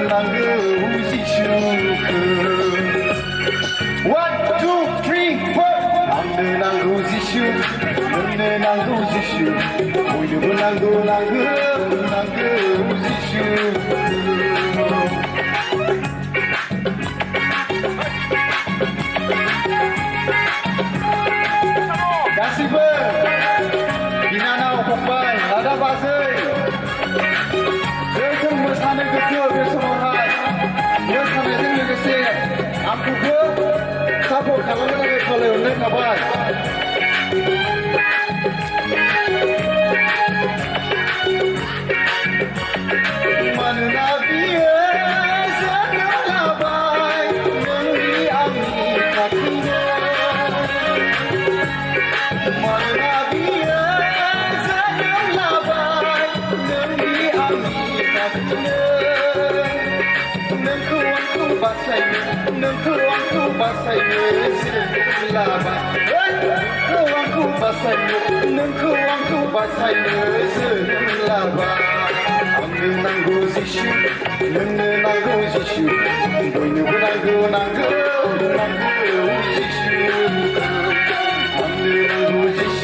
나그 우지슈크 One, two, three, four 남느 나그 우지슈 너네 나그 우지슈 오유부 나그 우지슈 가시브 비나나 오빠이 나다바스이 저승무 산을 그스 별소문하이 여산의 생명에세 암쿠크 사포 가방나게 털에 올린 가바이 많은 아비에 사랑하바이 명리 아미 같은데 많은 아비에 사랑하바이 명리 아미 같은데 능크 왕쿠 바사이네 능크 왕쿠 바사이네 스르라바이 능크 왕쿠 바사이네 능크 왕쿠 바사이네 스르라바이 남느 나그 우지슈 능느 나그 우지슈 너희는 나그 우지슈 남느 나그 우지슈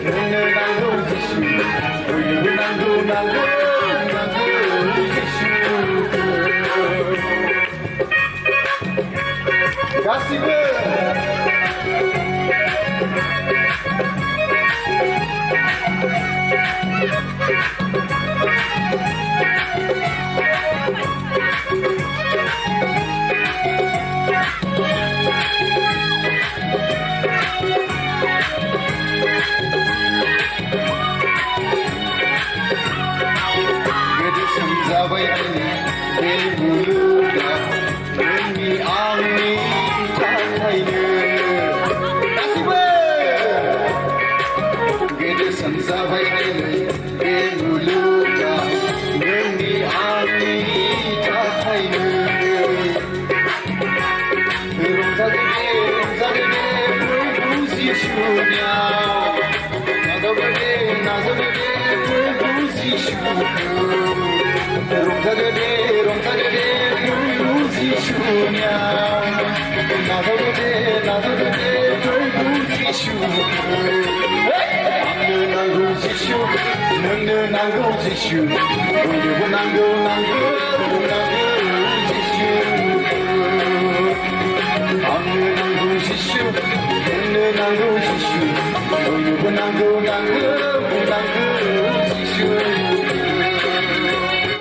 능느 나그 우지슈 너희는 나그 우지슈 가시브 삼자바이니 내부르다 능미 앙미 타타이느 가시브 게드 삼자바이니 내부르다 능미 앙미 타타이느 롱사되게 불부지슈냐 나서되게 불부지슈 롱사되게 불부지슈냐 나서되게 불부지슈 남는 나그 우지슈 능는 나그 우지슈 오유부 나그 우지슈 남는 나그 우지슈 능는 나그 우지슈 오유부 나그 우지슈